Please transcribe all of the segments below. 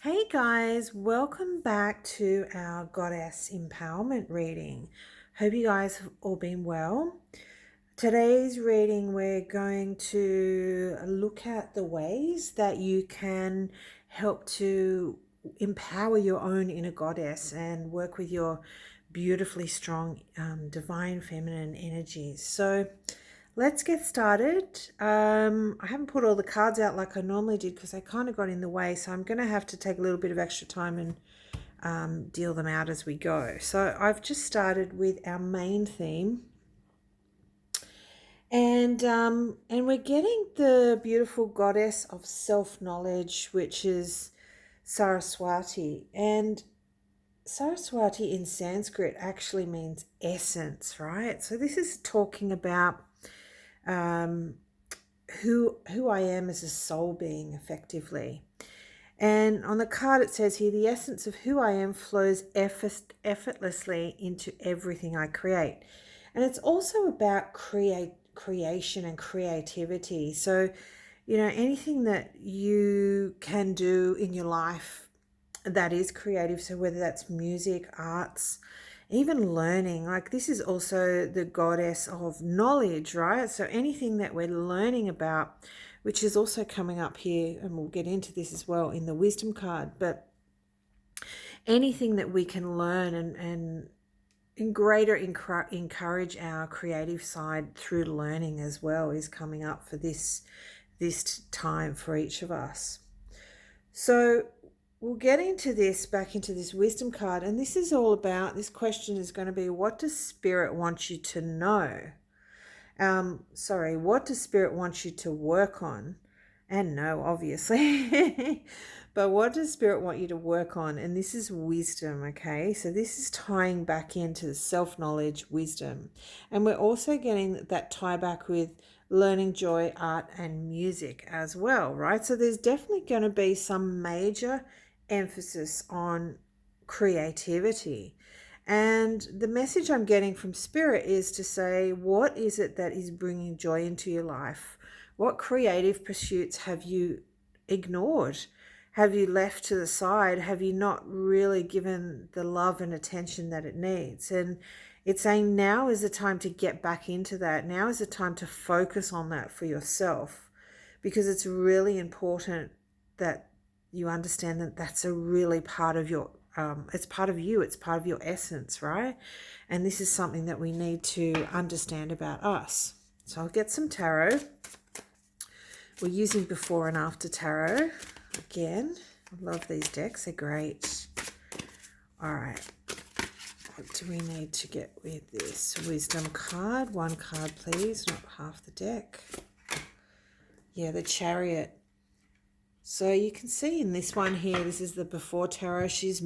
Hey guys, welcome back to our Goddess Empowerment reading. Hope you guys have all been well. Today's reading, we're going to look at the ways that you can help to empower your own inner goddess and work with your beautifully strong divine feminine energies. So let's get started. I haven't put all the cards out like I normally did because I kind of got in the way, so I'm going to have to take a little bit of extra time and deal them out as we go. So I've just started with our main theme, and we're getting the beautiful goddess of self-knowledge, which is Saraswati. And Saraswati in Sanskrit actually means essence, right? So this is talking about um, who I am as a soul being, effectively. And on the card it says here, the essence of who I am flows effortlessly into everything I create. And it's also about creation and creativity. So, anything that you can do in your life that is creative, so whether that's music, arts, even learning, like this is also the goddess of knowledge, right? So anything that we're learning about, which is also coming up here, and we'll get into this as well in the wisdom card, but anything that we can learn and greater encourage our creative side through learning as well is coming up for this time for each of us. So we'll get into this, back into this wisdom card, and this is all about, this question is going to be, what does spirit want you to know? What does spirit want you to work on? And know, obviously. But what does spirit want you to work on? And this is wisdom, okay? So this is tying back into the self-knowledge, wisdom. And we're also getting that tie back with learning, joy, art, and music as well, right? So there's definitely going to be some major emphasis on creativity. And the message I'm getting from spirit is to say, what is it that is bringing joy into your life? What creative pursuits have you ignored? Have you left to the side? Have you not really given the love and attention that it needs? And it's saying now is the time to get back into that. Now is the time to focus on that for yourself, because it's really important that you understand that that's a really part of your, it's part of you, it's part of your essence, right? And this is something that we need to understand about us. So I'll get some tarot. We're using before and after tarot again. I love these decks, they're great. All right, what do we need to get with this wisdom card? One card, please, not half the deck. Yeah, the Chariot. So you can see in this one here, this is the before tarot. She's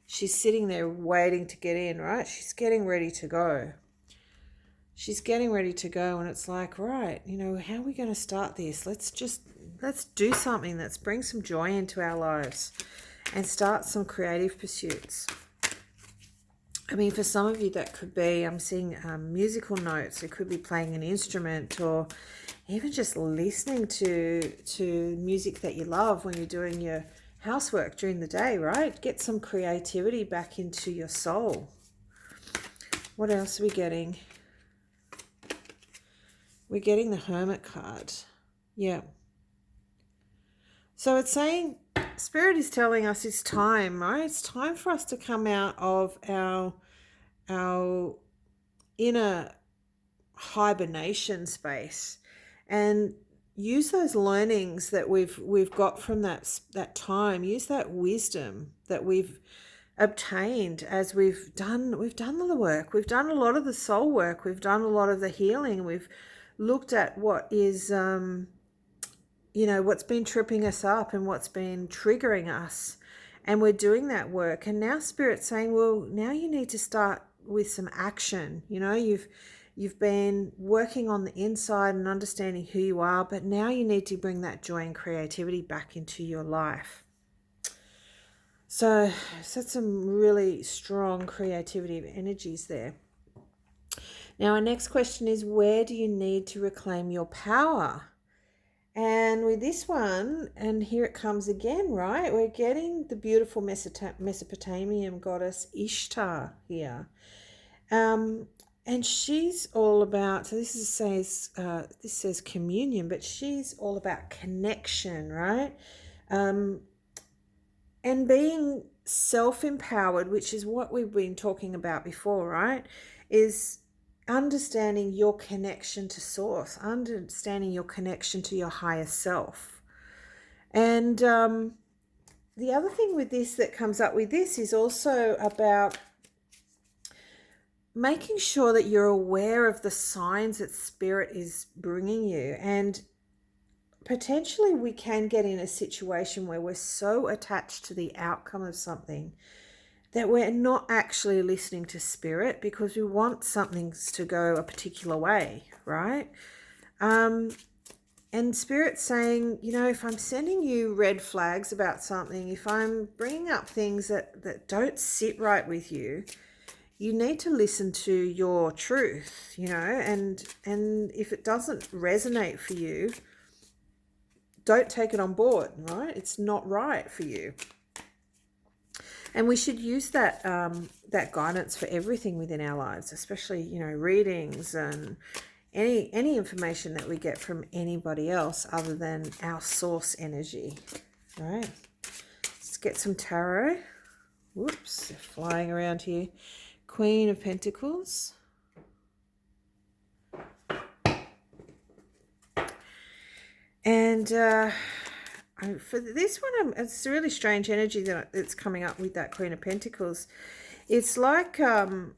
sitting there waiting to get in, right? She's getting ready to go. She's getting ready to go, and it's like, right, how are we going to start this? Let's do something. Let's bring some joy into our lives and start some creative pursuits. I mean, for some of you that could be, I'm seeing musical notes. It could be playing an instrument, or even just listening to music that you love when you're doing your housework during the day, right? Get some creativity back into your soul. What else are we getting? We're getting the Hermit card. Yeah. So it's saying, Spirit is telling us it's time, right? It's time for us to come out of our inner hibernation space and use those learnings that we've got from that time. Use that wisdom that we've obtained as we've done the work. We've done a lot of the soul work. We've done a lot of the healing. We've looked at what is what's been tripping us up and what's been triggering us, and we're doing that work. And now Spirit's saying, well, now you need to start with some action. You've been working on the inside and understanding who you are, but now you need to bring that joy and creativity back into your life. So that's some really strong creativity energies there. Now our next question is, where do you need to reclaim your power? And with this one, and here it comes again, right? We're getting the beautiful Mesopotamian goddess Ishtar here. And she's all about, so this says communion, but she's all about connection, right? And being self-empowered, which is what we've been talking about before, right? Is understanding your connection to source, understanding your connection to your higher self. And the other thing with this that comes up with this is also about making sure that you're aware of the signs that spirit is bringing you. And potentially we can get in a situation where we're so attached to the outcome of something that we're not actually listening to spirit because we want something to go a particular way, right? And spirit's saying, you know, if I'm sending you red flags about something, if I'm bringing up things that don't sit right with you, you need to listen to your truth, you know, and if it doesn't resonate for you, don't take it on board, right? It's not right for you. And we should use that that guidance for everything within our lives, especially, you know, readings and any information that we get from anybody else other than our source energy, right? Let's get some tarot. Whoops, they're flying around here. Queen of Pentacles. And for this one, it's a really strange energy that's coming up with that Queen of Pentacles. It's like in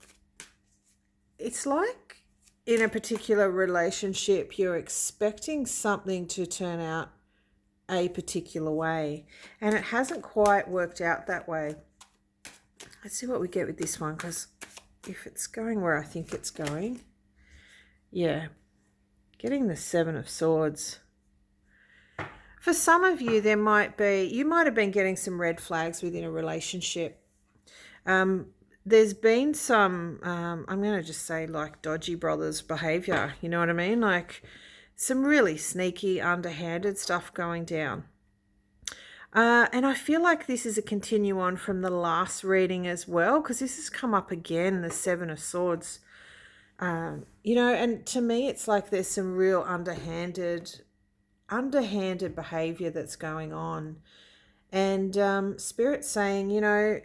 a particular relationship, you're expecting something to turn out a particular way, and it hasn't quite worked out that way. Let's see what we get with this one, because if it's going where I think it's going, yeah, getting the Seven of Swords. For some of you, you might have been getting some red flags within a relationship. There's been some, I'm going to just say like dodgy brothers behavior, you know what I mean? Like some really sneaky, underhanded stuff going down. And I feel like this is a continue on from the last reading as well, because this has come up again, the Seven of Swords. You know, and to me, it's like there's some real underhanded behavior that's going on. And Spirit's saying, you know,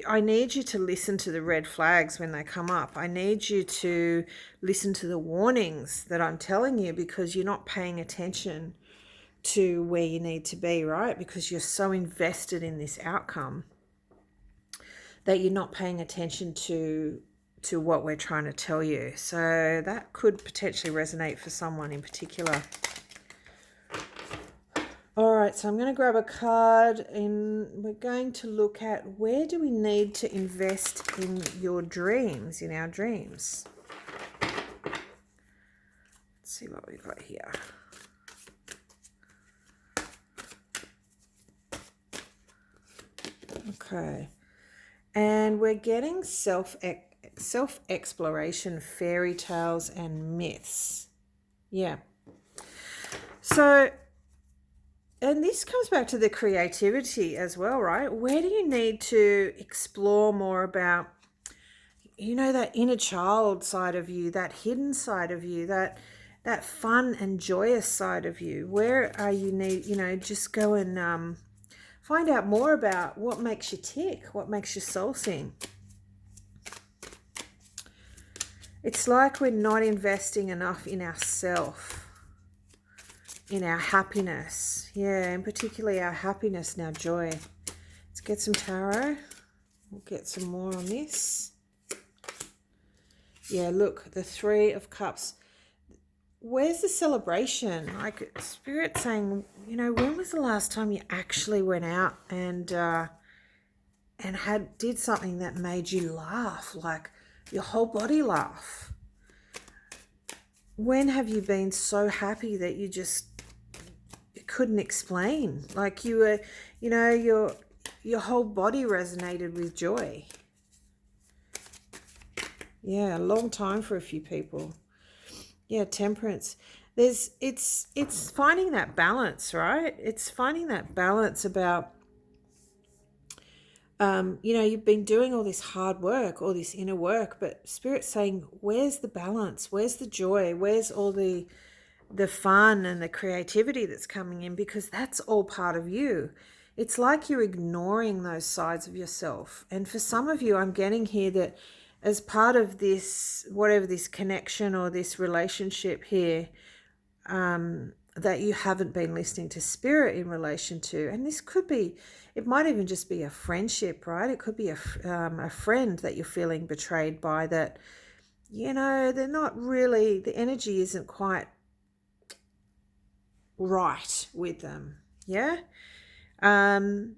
I need you to listen to the red flags when they come up. I need you to listen to the warnings that I'm telling you, because you're not paying attention to where you need to be, right? Because you're so invested in this outcome that you're not paying attention to what we're trying to tell you. So that could potentially resonate for someone in particular. All right, so I'm going to grab a card and we're going to look at where do we need to invest in your dreams, in our dreams. Let's see what we've got here. Okay, and we're getting self-exploration, fairy tales and myths. Yeah. So, and this comes back to the creativity as well, right? Where do you need to explore more about, you know, that inner child side of you, that hidden side of you, that fun and joyous side of you? Where are you just go and find out more about what makes you tick, what makes your soul sing. It's like we're not investing enough in ourselves, in our happiness. Yeah, and particularly our happiness and our joy. Let's get some tarot. We'll get some more on this. Yeah, look, the Three of Cups. Where's the celebration? Like Spirit saying, you know, when was the last time you actually went out and did something that made you laugh, like your whole body laugh? When have you been so happy that you couldn't explain? Like you were, you know, your whole body resonated with joy. Yeah, a long time for a few people. Yeah, Temperance. It's finding that balance, right? It's finding that balance about, you've been doing all this hard work, all this inner work, but Spirit's saying, where's the balance? Where's the joy? Where's all the fun and the creativity that's coming in? Because that's all part of you. It's like you're ignoring those sides of yourself. And for some of you, I'm getting here that as part of this, whatever this connection or this relationship here, that you haven't been listening to Spirit in relation to. And this could be, it might even just be a friendship, right? It could be a friend that you're feeling betrayed by, that, they're not really, the energy isn't quite right with them. Yeah. And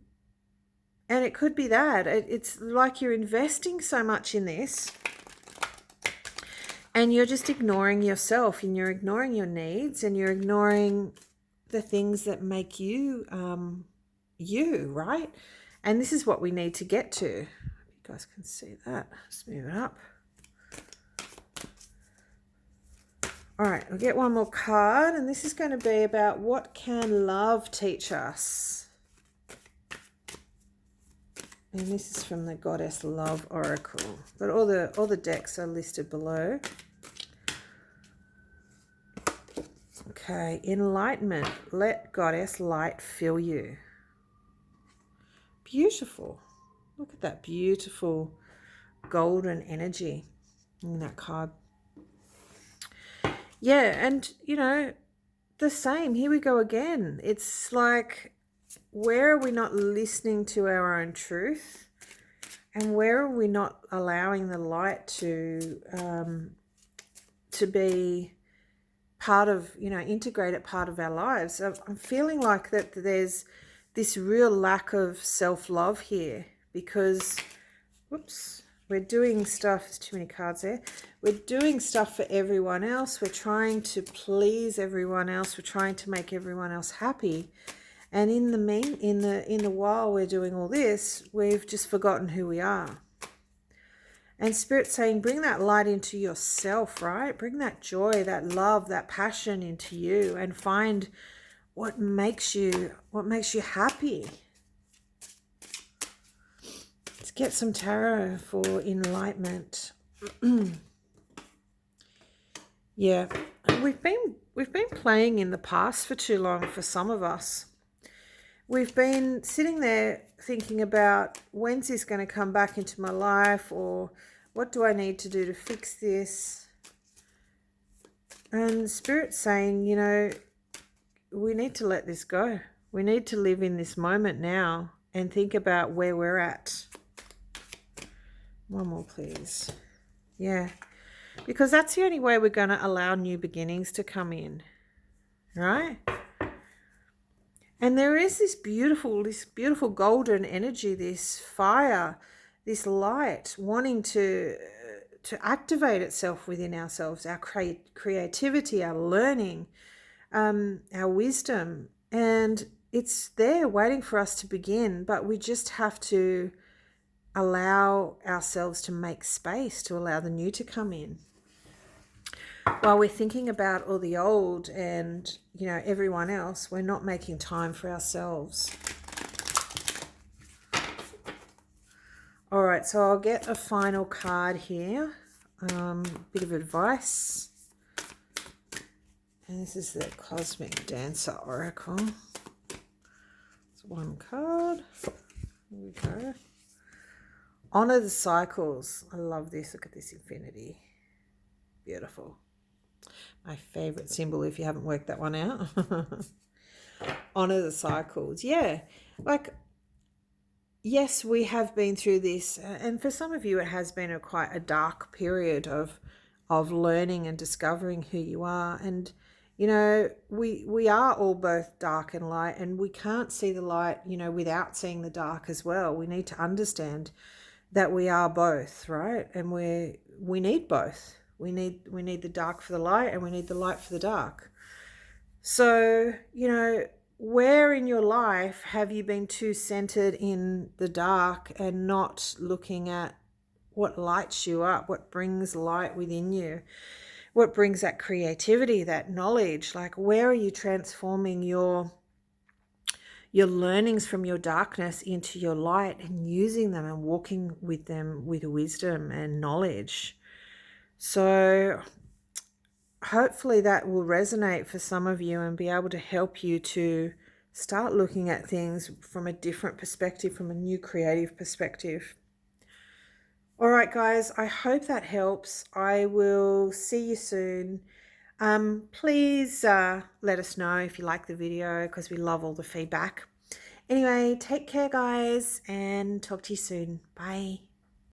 it could be that it's like you're investing so much in this and you're just ignoring yourself, and you're ignoring your needs, and you're ignoring the things that make you you, right? And this is what we need to get to. You guys can see that. Just move it up. All right, we'll get one more card, and this is going to be about, what can love teach us? And this is from the Goddess Love Oracle. But all the decks are listed below. Okay, enlightenment. Let Goddess light fill you. Beautiful. Look at that beautiful golden energy in that card. Yeah, and the same. Here we go again. It's like, where are we not listening to our own truth? And where are we not allowing the light to be part of, integrated part of our lives? I'm feeling like that there's this real lack of self-love here, because, whoops, we're doing stuff, there's too many cards there. We're doing stuff for everyone else. We're trying to please everyone else. We're trying to make everyone else happy. And in the while we're doing all this, we've just forgotten who we are. And Spirit's saying, bring that light into yourself, right? Bring that joy, that love, that passion into you, and find what makes you happy. Let's get some tarot for enlightenment. Yeah, we've been playing in the past for too long for some of us. We've been sitting there thinking about, when's this going to come back into my life, or what do I need to do to fix this? And Spirit's saying, we need to let this go. We need to live in this moment now and think about where we're at. One more, please. Yeah, because that's the only way we're going to allow new beginnings to come in, right? And there is this beautiful golden energy, this fire, this light wanting to activate itself within ourselves, our creativity, our learning, our wisdom. And it's there waiting for us to begin, but we just have to allow ourselves to make space to allow the new to come in. While we're thinking about all the old and, everyone else, we're not making time for ourselves. All right, so I'll get a final card here. Bit of advice. And this is the Cosmic Dancer Oracle. It's one card. Here we go. Honor the cycles. I love this. Look at this infinity. Beautiful. My favorite symbol, if you haven't worked that one out. Honor the cycles. Yeah. Like, yes, we have been through this. And for some of you, it has been quite a dark period of learning and discovering who you are. And, we are all both dark and light, and we can't see the light, without seeing the dark as well. We need to understand that we are both, right? And we need both. We need the dark for the light, and we need the light for the dark. So, where in your life have you been too centered in the dark and not looking at what lights you up, what brings light within you? what brings that creativity, that knowledge? Like, where are you transforming your learnings from your darkness into your light and using them and walking with them with wisdom and knowledge? So hopefully that will resonate for some of you and be able to help you to start looking at things from a different perspective, from a new creative perspective. All right, guys, I hope that helps. I will see you soon. Please let us know if you like the video, because we love all the feedback. Anyway, take care, guys, and talk to you soon. Bye.